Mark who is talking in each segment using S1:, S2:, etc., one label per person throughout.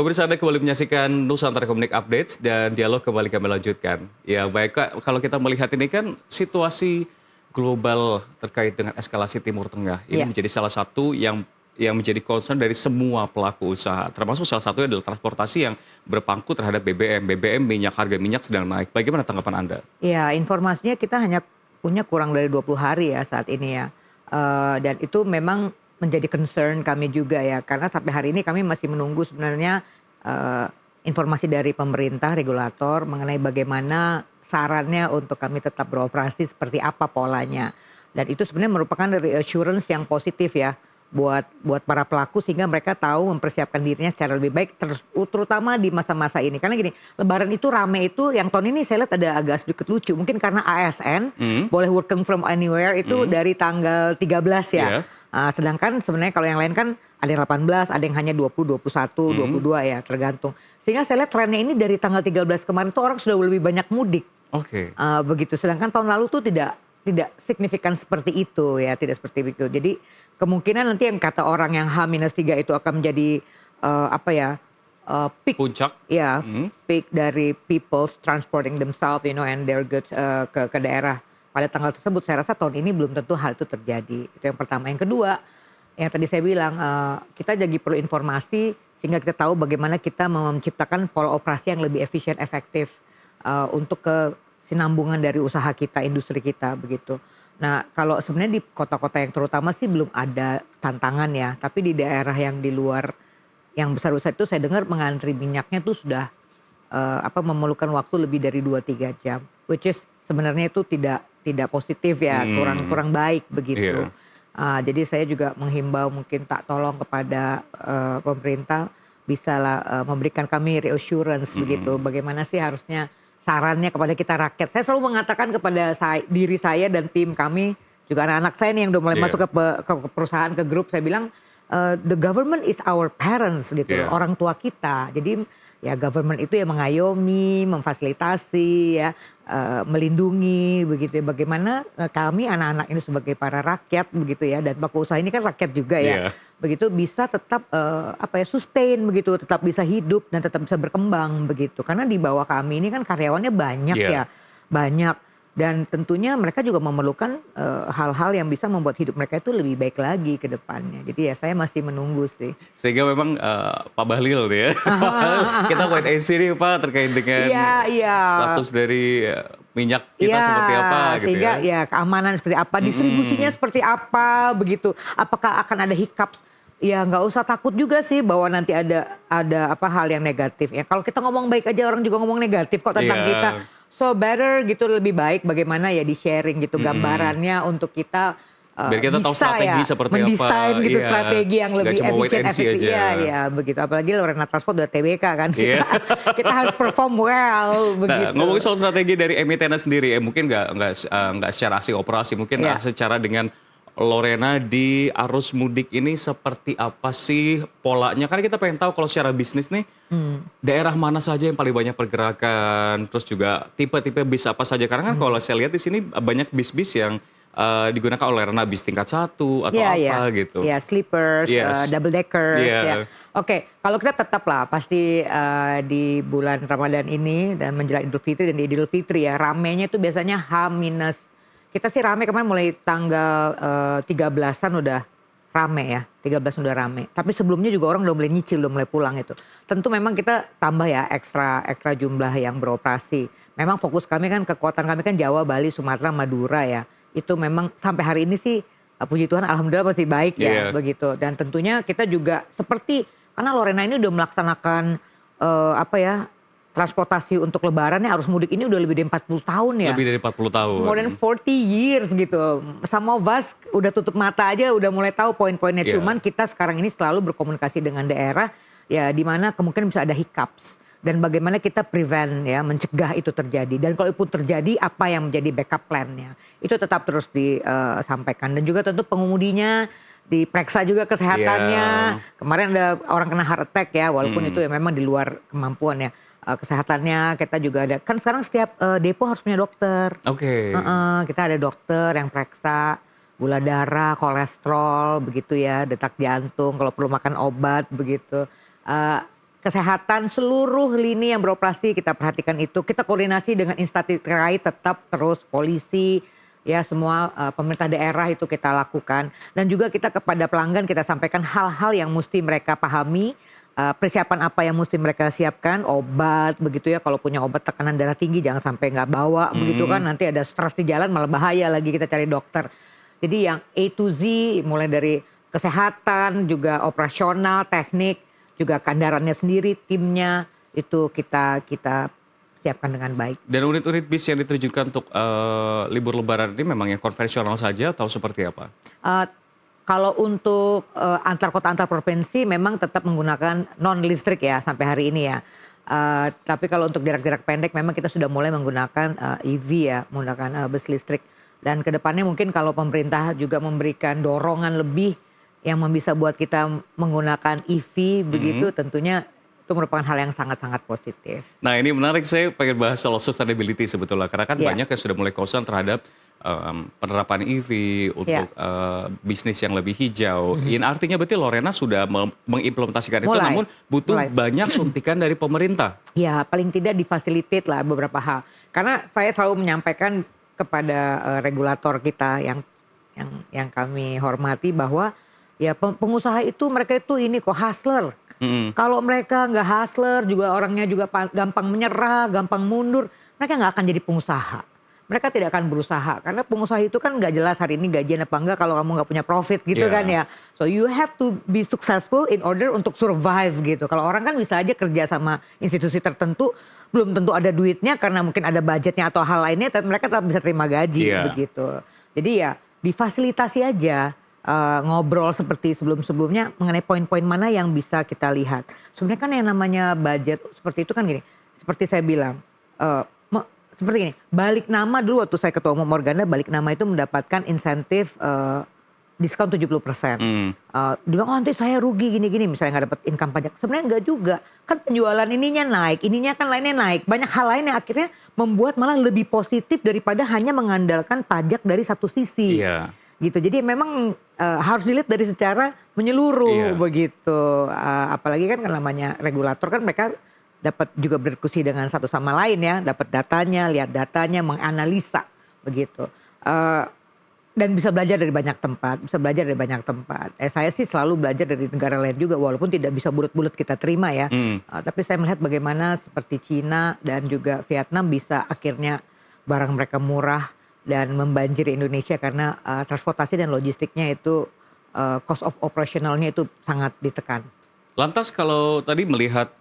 S1: Pemirsa Anda kembali menyaksikan Nusantara Communique Updates dan dialog kembali kami lanjutkan. Ya baik Kak, kalau kita melihat ini kan situasi global terkait dengan eskalasi Timur Tengah ini
S2: Iya,
S1: menjadi salah satu yang menjadi concern dari semua pelaku usaha. Termasuk salah satunya adalah transportasi yang berpangku terhadap BBM. BBM minyak harga minyak sedang naik. Bagaimana tanggapan Anda?
S2: iya, informasinya kita hanya punya kurang dari 20 hari ya saat ini ya, dan itu memang menjadi concern kami juga ya, karena sampai hari ini kami masih menunggu sebenarnya, eee, informasi dari pemerintah, regulator mengenai bagaimana sarannya untuk kami tetap beroperasi seperti apa polanya. Dan itu sebenarnya merupakan reassurance yang positif ya, buat buat para pelaku sehingga mereka tahu mempersiapkan dirinya secara lebih baik terutama di masa-masa ini. Karena gini, lebaran itu rame itu yang tahun ini saya lihat ada agak sedikit lucu, mungkin karena ASN
S1: Hmm,
S2: boleh working from anywhere itu
S1: hmm,
S2: dari tanggal 13 ya.
S1: ya,
S2: Sedangkan sebenarnya kalau yang lain kan ada yang 18, ada yang hanya 20, 21,
S1: hmm,
S2: 22 ya tergantung. Sehingga saya lihat trennya ini dari tanggal 13 kemarin tuh orang sudah lebih banyak mudik.
S1: oke.
S2: Begitu, sedangkan tahun lalu tuh tidak signifikan seperti itu ya, tidak seperti itu. Jadi kemungkinan nanti yang kata orang yang H-3 itu akan menjadi, apa ya, peak
S1: Puncak.
S2: ya,
S1: Hmm,
S2: peak dari people transporting themselves you know and their goods, ke daerah pada tanggal tersebut. Saya rasa tahun ini belum tentu hal itu terjadi, itu yang pertama. Yang kedua, yang tadi saya bilang, kita jadi perlu informasi sehingga kita tahu bagaimana kita menciptakan pola operasi yang lebih efisien, efektif, untuk kesinambungan dari usaha kita, industri kita, begitu. Nah, kalau sebenarnya di kota-kota yang terutama sih belum ada tantangan ya, tapi di daerah yang di luar yang besar-besar itu saya dengar mengantri minyaknya tuh sudah, memerlukan waktu lebih dari 2 3 jam, which is sebenarnya itu tidak positif ya, kurang
S1: hmm,
S2: kurang baik begitu.
S1: iya.
S2: Jadi saya juga menghimbau mungkin tak tolong kepada, pemerintah bisalah, memberikan kami reassurance begitu,
S1: Hmm,
S2: bagaimana sih harusnya sarannya kepada kita rakyat. Saya selalu mengatakan kepada diri saya dan tim kami, juga anak-anak saya nih yang udah mulai masuk
S1: iya,
S2: ke perusahaan, ke grup, saya bilang, "The government is our parents," gitu loh,
S1: iya.
S2: orang tua kita. Jadi ya government itu yang mengayomi, memfasilitasi ya, melindungi begitu ya. Bagaimana, kami anak-anak ini sebagai para rakyat begitu ya, dan pelaku usaha ini kan rakyat juga ya,
S1: Iya.
S2: begitu bisa tetap, sustain begitu, tetap bisa hidup dan tetap bisa berkembang begitu. Karena di bawah kami ini kan karyawannya banyak
S1: Iya.
S2: ya, banyak dan tentunya mereka juga memerlukan, hal-hal yang bisa membuat hidup mereka itu lebih baik lagi ke depannya. Jadi ya saya masih menunggu sih.
S1: Sehingga memang, Pak Bahlil nih ya, Pak Bahlil kita wait and see nih Pak terkait dengan
S2: Iya, iya.
S1: status dari, minyak kita
S2: Iya,
S1: seperti apa gitu ya.
S2: sehingga ya keamanan seperti apa, distribusinya
S1: Mhm,
S2: seperti apa, begitu. Apakah akan ada hiccups? Ya nggak usah takut juga sih bahwa nanti ada apa, hal yang negatif ya. Kalau kita ngomong baik aja orang juga ngomong negatif kok tentang kita.
S1: iya,
S2: So better gitu, lebih baik bagaimana ya di-sharing gitu
S1: mhm.
S2: gambarannya untuk kita,
S1: Biar kita tahu
S2: bisa
S1: strategi
S2: ya
S1: seperti apa,
S2: mendesain gitu
S1: iya,
S2: strategi yang
S1: nggak
S2: lebih
S1: cuma wait
S2: efisien,
S1: and see
S2: efektif.
S1: aja.
S2: Iya, iya begitu. Apalagi Lorena Transport udah TBK kan,
S1: Iya.
S2: kita harus perform well
S1: Nah,
S2: begitu.
S1: ngomongin soal strategi dari emitennya sendiri, mungkin nggak secara aksi operasi, mungkin,
S2: Iya.
S1: secara dengan Lorena di arus mudik ini seperti apa sih polanya? Karena kita pengen tahu kalau secara bisnis nih,
S2: Mmm,
S1: daerah mana saja yang paling banyak pergerakan, terus juga tipe-tipe bis apa saja? Karena kan kalau
S2: mhm.
S1: saya lihat di sini banyak bis-bis yang, digunakan oleh Lorena bis tingkat satu atau
S2: Iya, iya.
S1: apa gitu.
S2: Iya, sleepers,
S1: Yes,
S2: double deckers ya.
S1: iya,
S2: Oke, kalau kita tetaplah pasti, di bulan Ramadan ini dan menjelang Idul Fitri dan di Idul Fitri ya, ramenya itu biasanya kita sih rame kemarin mulai tanggal, 13-an udah rame ya, 13 udah rame. Tapi sebelumnya juga orang udah mulai nyicil, udah mulai pulang itu. Tentu memang kita tambah ya ekstra ekstra jumlah yang beroperasi. Memang fokus kami kan, kekuatan kami kan Jawa, Bali, Sumatera, Madura ya. Itu memang sampai hari ini sih, puji Tuhan alhamdulillah masih baik ya,
S1: iya,
S2: begitu. Dan tentunya kita juga seperti karena Lorena ini udah melaksanakan, apa ya, transportasi untuk lebaran ya, arus mudik ini udah lebih dari 40 tahun ya.
S1: lebih dari 40 tahun.
S2: More than 40 years gitu. Some of us udah tutup mata aja udah mulai tahu poin-poinnya.
S1: Iya,
S2: Cuman kita sekarang ini selalu berkomunikasi dengan daerah, ya di mana kemungkinan bisa ada hiccups. Dan bagaimana kita prevent ya, mencegah itu terjadi. Dan kalaupun terjadi, apa yang menjadi backup plan-nya. Itu tetap terus disampaikan. Dan juga tentu pengemudinya diperiksa juga kesehatannya.
S1: iya,
S2: Kemarin ada orang kena heart attack ya, walaupun itu
S1: mhm,
S2: ya memang di luar kemampuan ya. Kesehatannya kita juga ada, kan sekarang setiap, depo harus punya dokter.
S1: oke,
S2: Heeh, kita ada dokter yang periksa gula darah, kolesterol begitu ya, detak jantung, kalau perlu makan obat begitu. Eee, kesehatan seluruh lini yang beroperasi kita perhatikan itu. Kita koordinasi dengan instansi terkait tetap terus polisi, ya semua pemerintah daerah itu kita lakukan. Dan juga kita kepada pelanggan kita sampaikan hal-hal yang mesti mereka pahami, persiapan apa yang mesti mereka siapkan, obat begitu ya. Kalau punya obat tekanan darah tinggi jangan sampai nggak bawa begitu kan. Nanti ada stres di jalan malah bahaya lagi kita cari dokter. Jadi yang A to Z mulai dari kesehatan juga operasional, teknik, juga kendaranya sendiri, timnya itu kita siapkan dengan baik.
S1: Dan unit-unit bis yang diterjunkan untuk libur lebaran ini memang yang konvensional saja atau seperti apa?
S2: Kalau untuk antar kota antar provinsi memang tetap menggunakan non listrik ya sampai hari ini ya. Tapi kalau untuk jarak-jarak pendek memang kita sudah mulai menggunakan EV ya, menggunakan bus listrik. Dan kedepannya mungkin kalau pemerintah juga memberikan dorongan lebih yang bisa buat kita menggunakan EV begitu, tentunya itu merupakan hal yang sangat-sangat positif.
S1: Nah ini menarik, saya pengen bahas soal sustainability sebetulnya. Karena kan banyak yang sudah mulai concern terhadap penerapan EV untuk bisnis yang lebih hijau. Ini artinya betul Lorena sudah mengimplementasikan itu, namun butuh banyak suntikan dari pemerintah. Ya
S2: paling tidak difasilitate lah beberapa hal. Karena saya selalu menyampaikan kepada regulator kita yang kami hormati bahwa ya pengusaha itu mereka itu ini kok hustler. Kalau mereka nggak hustler juga orangnya juga gampang menyerah, gampang mundur, mereka nggak akan jadi pengusaha. Mereka tidak akan berusaha karena pengusaha itu kan nggak jelas hari ini gajian apa enggak kalau kamu nggak punya profit gitu kan ya. So you have to be successful in order untuk survive gitu. Kalau orang kan bisa aja kerja sama institusi tertentu belum tentu ada duitnya karena mungkin ada budgetnya atau hal lainnya, tapi mereka tetap bisa terima gaji begitu. Jadi ya difasilitasi aja. Ngobrol seperti sebelum-sebelumnya mengenai poin-poin mana yang bisa kita lihat. Sebenarnya kan yang namanya budget seperti itu kan gini, seperti saya bilang, seperti gini, balik nama dulu waktu saya ketua umum Morganda, balik nama itu mendapatkan insentif diskon 70%. Dia bilang, oh nanti saya rugi gini-gini misalnya nggak dapat income pajak. Sebenarnya enggak juga, kan penjualan ininya naik, ininya kan lainnya naik. Banyak hal lain yang akhirnya membuat malah lebih positif daripada hanya mengandalkan pajak dari satu sisi. Gitu. Jadi memang harus dilihat dari secara menyeluruh begitu. Apalagi kan namanya regulator kan mereka dapat juga berdiskusi dengan satu sama lain ya, dapat datanya, lihat datanya, menganalisa begitu. Dan bisa belajar dari banyak tempat, saya sih selalu belajar dari negara lain juga walaupun tidak bisa bulat-bulat kita terima ya. Tapi saya melihat bagaimana seperti Cina dan juga Vietnam bisa akhirnya barang mereka murah dan membanjiri Indonesia karena transportasi dan logistiknya itu cost of operationalnya itu sangat ditekan.
S1: Lantas kalau tadi melihat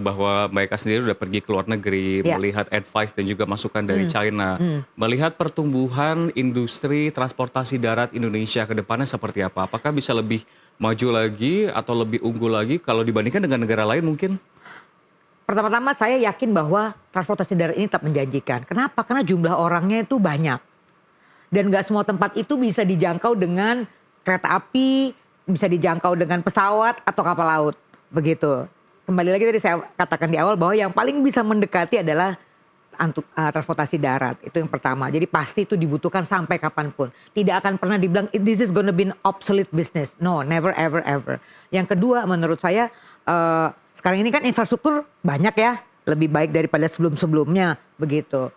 S1: bahwa Mbak Eka sendiri udah pergi ke luar negeri, melihat advice dan juga masukan dari China, melihat pertumbuhan industri transportasi darat Indonesia ke depannya seperti apa? Apakah bisa lebih maju lagi atau lebih unggul lagi kalau dibandingkan dengan negara lain mungkin?
S2: Pertama-tama saya yakin bahwa transportasi darat ini tetap menjanjikan. Kenapa? Karena jumlah orangnya itu banyak. Dan gak semua tempat itu bisa dijangkau dengan kereta api, bisa dijangkau dengan pesawat atau kapal laut. Begitu. Kembali lagi tadi saya katakan di awal bahwa yang paling bisa mendekati adalah transportasi darat. Itu yang pertama. Jadi pasti itu dibutuhkan sampai kapanpun. Tidak akan pernah dibilang this is gonna be an obsolete business. No, never ever ever. Yang kedua menurut saya sekarang ini kan infrastruktur banyak ya, lebih baik daripada sebelum-sebelumnya begitu.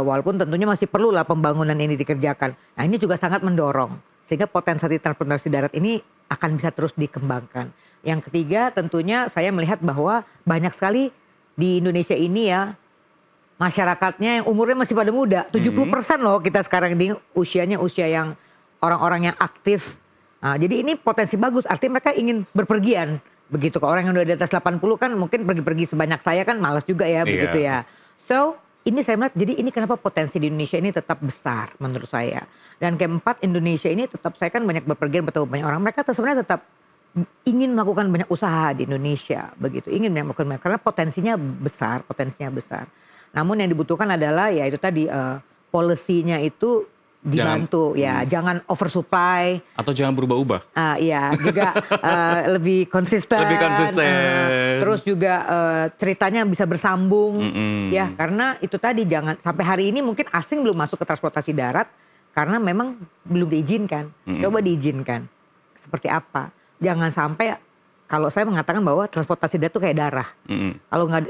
S2: Walaupun tentunya masih perlu lah pembangunan ini dikerjakan. Nah ini juga sangat mendorong sehingga potensi transportasi darat ini akan bisa terus dikembangkan. Yang ketiga tentunya saya melihat bahwa banyak sekali di Indonesia ini ya masyarakatnya yang umurnya masih pada muda. 70% loh kita sekarang ini usianya usia yang orang-orang yang aktif. Nah, jadi ini potensi bagus, artinya mereka ingin berpergian. Begitu ke orang yang udah di atas 80 kan mungkin pergi-pergi sebanyak saya kan malas juga ya begitu ya. So ini saya melihat jadi ini kenapa potensi di Indonesia ini tetap besar menurut saya. Dan keempat Indonesia ini tetap saya kan banyak berpergian bertemu banyak orang. Mereka sebenarnya tetap ingin melakukan banyak usaha di Indonesia begitu. Ingin melakukan karena potensinya besar. Namun yang dibutuhkan adalah ya itu tadi policy-nya itu dibantu jangan oversupply
S1: atau jangan berubah-ubah.
S2: Iya juga lebih konsisten. Terus juga ceritanya bisa bersambung ya karena itu tadi jangan sampai hari ini mungkin asing belum masuk ke transportasi darat karena memang belum diizinkan. Coba diizinkan seperti apa? Jangan sampai kalau saya mengatakan bahwa transportasi darat itu kayak darah.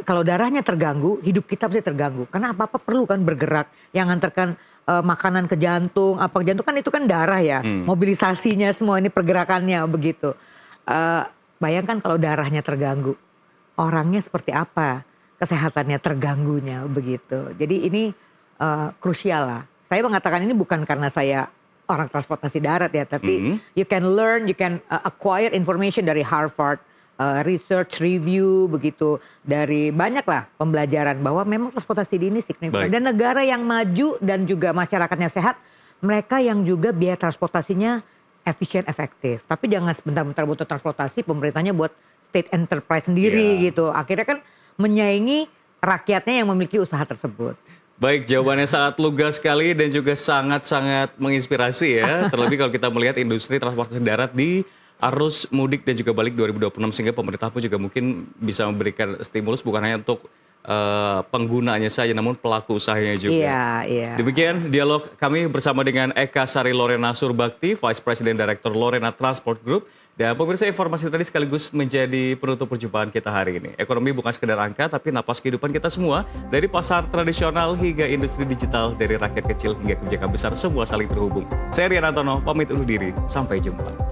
S2: Kalau darahnya terganggu, hidup kita pasti terganggu. Karena apa-apa perlu kan bergerak, yang nganterkan makanan ke jantung, apa ke jantung kan itu kan darah ya. Mobilisasinya semua ini pergerakannya begitu. Bayangkan kalau darahnya terganggu, orangnya seperti apa kesehatannya terganggunya begitu. Jadi ini krusial lah. Saya mengatakan ini bukan karena saya orang transportasi darat ya, tapi you can learn, you can acquire information dari Harvard, research review begitu, dari banyak lah pembelajaran bahwa memang transportasi ini signifikan. Dan negara yang maju dan juga masyarakatnya sehat, mereka yang juga biaya transportasinya efisien, efektif. Tapi jangan sebentar-bentar butuh transportasi, pemerintahnya buat state enterprise sendiri gitu. Akhirnya kan menyaingi rakyatnya yang memiliki usaha tersebut.
S1: Baik, jawabannya sangat lugas sekali dan juga sangat-sangat menginspirasi ya. Terlebih kalau kita melihat industri transportasi darat di arus mudik dan juga balik 2026, sehingga pemerintah pun juga mungkin bisa memberikan stimulus bukan hanya untuk penggunanya saja, namun pelaku usahanya juga.
S2: Iya.
S1: Demikian dialog kami bersama dengan Eka Sari Lorena Surbakti, Vice President Director Lorena Transport Group. Dan pemirsa, informasi tadi sekaligus menjadi penutup perjumpaan kita hari ini. Ekonomi bukan sekedar angka, tapi napas kehidupan kita semua. Dari pasar tradisional hingga industri digital, dari rakyat kecil hingga kebijakan besar, semua saling terhubung. Saya Rian Antono, pamit undur diri. Sampai jumpa.